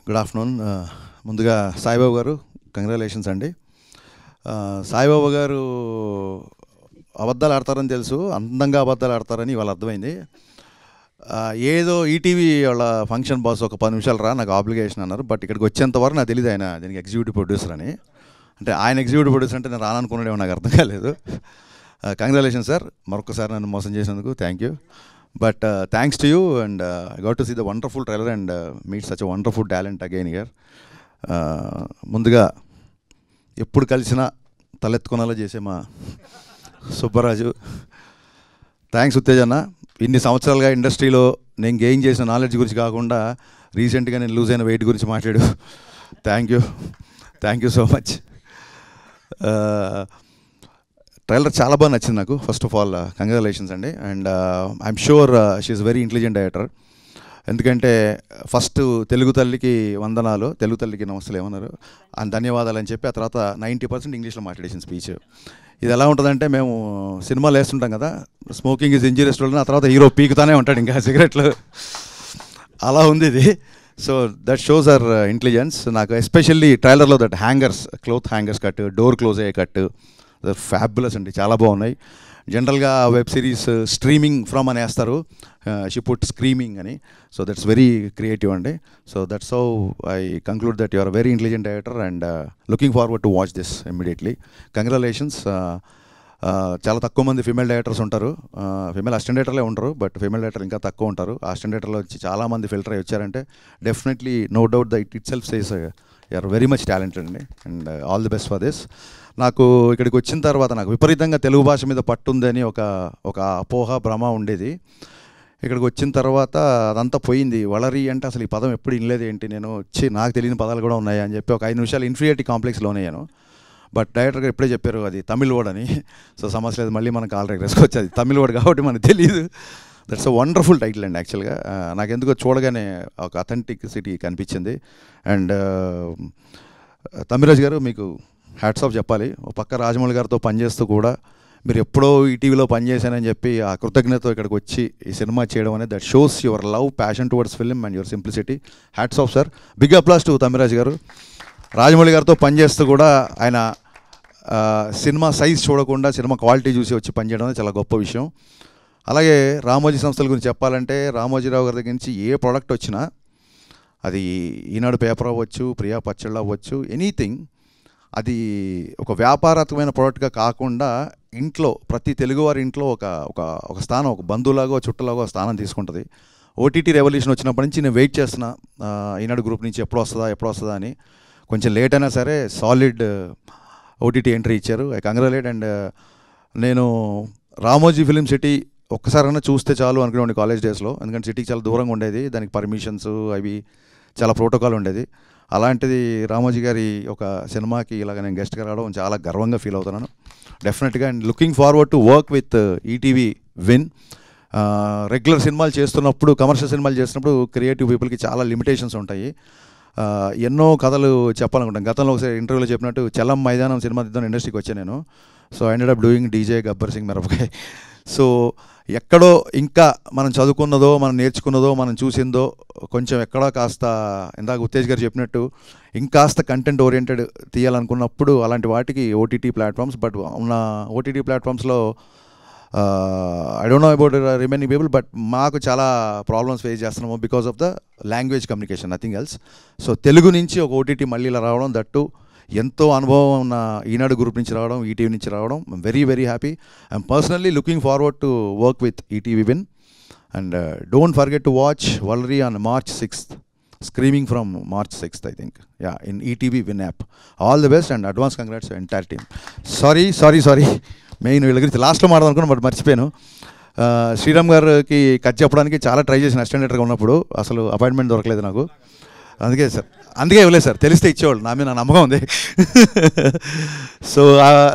Good afternoon. ముందుగా Saibaba garu congratulations అండి. సాయిబాబా గారు అబద్ధాలు ఆడతారని తెలుసు, అందంగా అబద్ధాలు ఆడతారని ఇవాళ అర్థమైంది. ఏదో ఈటీవీ వాళ్ళ ఫంక్షన్ బాస్ ఒక 10 నిమిషాలు రా, నాకు ఆబ్లిగేషన్ అన్నారు. బట్ ఇక్కడికి వచ్చేంత వరకు నాకు తెలియదు ఆయన దీనికి ఎగ్జిక్యూటివ్ ప్రొడ్యూసర్ అని. అంటే ఆయన ఎగ్జిక్యూటివ్ ప్రొడ్యూసర్ అంటే నేను రాననుకున్నాడేమో, నాకు అర్థం కాలేదు. కంగ్రాచులేషన్ సార్, మరొకసారి నన్ను మోసం చేసినందుకు thank you. But thanks to you and I got to see the wonderful trailer and meet such a wonderful talent again here. ముందుగా ఎప్పుడు కలిసినా తలెత్తుకునేలా చేసే మా సుబ్బరాజు, థ్యాంక్స్ ఉత్తేజన్న. ఇన్ని సంవత్సరాలుగా ఇండస్ట్రీలో నేను గెయిన్ చేసిన నాలెడ్జ్ గురించి కాకుండా రీసెంట్గా నేను లూజ్ అయిన వెయిట్ గురించి మాట్లాడు. Thank you so much. Trailer చాలా బాగా నచ్చింది నాకు. ఫస్ట్ ఆఫ్ ఆల్ కంగ్రాచులేషన్స్ అండి. And I'm sure she's very intelligent director. ఎందుకంటే ఫస్ట్ తెలుగు తల్లికి వందనాలు, తెలుగు తల్లికి నమస్తలు ఏమన్నారు అని ధన్యవాదాలు అని చెప్పి ఆ తర్వాత 90% ఇంగ్లీష్లో మాట్లాడేసిన స్పీచ్. ఇది ఎలా ఉంటుందంటే, మేము సినిమాలు వేస్తుంటాం కదా, స్మోకింగ్ ఈజ్ ఇంజూరియస్ టు, ఆ తర్వాత హీరో పీకుతానే ఉంటాడు ఇంకా సిగరెట్లు, అలా ఉంది ఇది. So that shows our intelligence. నాకు ఎస్పెషల్లీ ట్రైలర్లో that hangers, cloth hangers cut, door close అయ్యే కట్, ఫ్యాబులస్ అండి, చాలా బాగున్నాయి. జనరల్గా వెబ్ సిరీస్ స్ట్రీమింగ్ ఫ్రమ్ అని వేస్తారు, షీ పుట్ స్క్రీమింగ్ అని. సో దట్స్ వెరీ క్రియేటివ్ అండి. So that's how I conclude that you are very intelligent director and looking forward to watch this immediately. Congratulations. చాలా తక్కువ మంది ఫీమేల్ డైరెక్టర్స్ ఉంటారు, female assistant డైరెక్టర్లే ఉంటారు, బట్ ఫీమేల్ డైరెక్టర్ ఇంకా తక్కువ ఉంటారు. అసిస్టెంట్ డైరెక్టర్లో వచ్చి చాలామంది ఫిల్టర్ అయ్యి వచ్చారంటే definitely no doubt that itself says you are very much talented అండి and all the best for this. నాకు ఇక్కడికి వచ్చిన తర్వాత నాకు విపరీతంగా తెలుగు భాష మీద పట్టుందని ఒక అపోహ భ్రమ ఉండేది. ఇక్కడికి వచ్చిన తర్వాత అదంతా పోయింది. వలరి అంటే అసలు ఈ పదం ఎప్పుడు వినలేదు ఏంటి, నేను వచ్చి నాకు తెలియని పదాలు కూడా ఉన్నాయి అని చెప్పి ఒక 5 నిమిషాలు ఇన్ఫీరియారిటీ కాంప్లెక్స్ లోనయ్యాను. బట్ డైరెక్టర్ గారు ఎప్పుడే చెప్పారు అది తమిళ్ వర్డ్ అని. సో సమస్య లేదు, మళ్ళీ మనకు ఆల్రెడీ వేసుకోవచ్చు, అది తమిళ్ వర్డ్ కాబట్టి మనకు తెలియదు. దట్స్ అ వండర్ఫుల్ టైటిల్ అండి. యాక్చువల్గా నాకు ఎందుకో చూడగానే ఒక అథెంటిసిటీ కనిపించింది. అండ్ తమిళరాజు గారు మీకు హ్యాట్స్ ఆఫ్ చెప్పాలి. ఒక పక్క రాజమౌళి గారితో పనిచేస్తూ కూడా మీరు ఎప్పుడో ఈటీవీలో పనిచేశానని చెప్పి ఆ కృతజ్ఞతతో ఇక్కడికి వచ్చి ఈ సినిమా చేయడం అనేది that shows your love, passion towards film and your simplicity. Hats off sir. Big applause to Tamilraju garu. Rajamouli గారితో పనిచేస్తూ కూడా ఆయన సినిమా సైజ్ చూడకుండా సినిమా క్వాలిటీ చూసి వచ్చి పనిచేయడం అనేది చాలా గొప్ప విషయం. అలాగే రామోజీ సంస్థల గురించి చెప్పాలంటే, రామోజీరావు గారి దగ్గర నుంచి ఏ ప్రోడక్ట్ వచ్చినా, అది ఈనాడు పేపర్ అవ్వచ్చు, ప్రియా పచ్చళ్ళు అవ్వచ్చు, ఎనీథింగ్, అది ఒక వ్యాపారాత్మకమైన ప్రోడక్ట్గా కాకుండా ఇంట్లో ప్రతి తెలుగువారి ఇంట్లో ఒక స్థానం, ఒక బంధువులాగో చుట్టలాగో స్థానం తీసుకుంటుంది. ఓటీటీ రెవల్యూషన్ వచ్చినప్పటి నుంచి నేను వెయిట్ చేస్తున్నా ఈనాడు గ్రూప్ నుంచి ఎప్పుడు వస్తుందా అని. కొంచెం లేట్ అయినా సరే సాలిడ్ ఓటీటీ ఎంట్రీ ఇచ్చారు. I congratulate. అండ్ నేను రామోజీ ఫిలిం సిటీ ఒక్కసారైనా చూస్తే చాలు అనుకునేవాడిని కాలేజ్ డేస్లో, ఎందుకంటే సిటీకి చాలా దూరంగా ఉండేది, దానికి పర్మిషన్స్ అవి చాలా ప్రోటోకాల్ ఉండేది. అలాంటిది రామోజీ గారి ఒక సినిమాకి ఇలాగ నేను గెస్ట్గా రావడం చాలా గర్వంగా ఫీల్ అవుతున్నాను డెఫినెట్గా. And looking forward to work with ETV win. Regular సినిమాలు చేస్తున్నప్పుడు, కమర్షియల్ సినిమాలు చేస్తున్నప్పుడు క్రియేటివ్ పీపుల్కి చాలా లిమిటేషన్స్ ఉంటాయి. ఎన్నో కథలు చెప్పాలనుకుంటాను. గతంలో ఒకసారి ఇంటర్వ్యూలో చెప్పినట్టు చలం మైదానం సినిమా తీద్దాం ఇండస్ట్రీకి వచ్చాను నేను. So I ended up doing DJ Gabbar Singh మిరపకాయ్. So ఎక్కడో ఇంకా మనం చదువుకున్నదో, మనం నేర్చుకున్నదో, మనం చూసిందో కొంచెం ఎక్కడో కాస్త, ఇందాక ఉత్తేజ్ గారు చెప్పినట్టు ఇంకాస్త కంటెంట్ ఓరియంటెడ్ తీయాలనుకున్నప్పుడు అలాంటి వాటికి ఓటీటీ ప్లాట్ఫామ్స్. బట్ ఉన్న ఓటీటీ ప్లాట్ఫామ్స్లో I don't know about remaining people, but మాకు చాలా ప్రాబ్లమ్స్ ఫేస్ చేస్తున్నాము because of the language communication, nothing else. So Telugu నుంచి ఒక ఓటీటీ మళ్ళీ ఇలా రావడం, దట్టు ఎంతో అనుభవం ఉన్న ఈనాడు గ్రూప్ నుంచి రావడం, ఈటీవీ నుంచి రావడం, I'm very very happy. I'm personally looking forward to work with ETV win. And don't forget to watch Valari on March 6th, screaming from March 6th I think, yeah, in ETV win app. All the best and advance congrats entire team. Sorry main వీళ్ళ గురించి లాస్ట్లో మాట్లాడుకున్నాను, but మర్చిపోయాను. శ్రీరామ్ గారికి cut చెప్పడానికి చాలా try చేసిన assistant డైరెక్టర్గా ఉన్నప్పుడు, అసలు అపాయింట్మెంట్ దొరకలేదు నాకు. అందుకే ఇవ్వలేదు సార్, తెలిస్తే ఇచ్చేవాళ్ళు, నా మీద నా నమ్మకం ఉంది. సో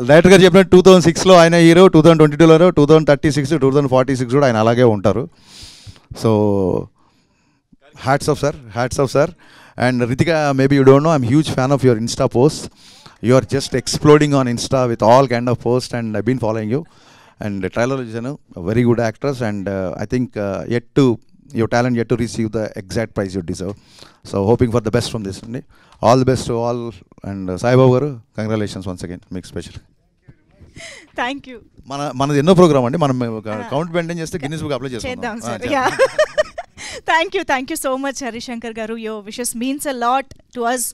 డైరెక్టర్ గారు చెప్పినట్టు 2006లో ఆయన హీరో, 2022లో 2036, 2046 కూడా ఆయన అలాగే ఉంటారు. So hats off sir. And Ritika, maybe you don't know, I'm huge fan of your insta post. You are just exploding on insta with all kind of post and I been following you. And ట్రైలర్లో చూసాను, very good actors. And I think yet to your talent yet to receive the exact prize you deserve. So hoping for the best from this అండి. All the best to all, and Saibabu garu congratulations once again మీకు special. Thank you. మనది ఎన్నో program అండి, మనం count maintain చేస్తే Guinness book apply చేద్దాం sir. చేస్తాం. Thank you so much Harishankar garu. Your wishes means a lot to us.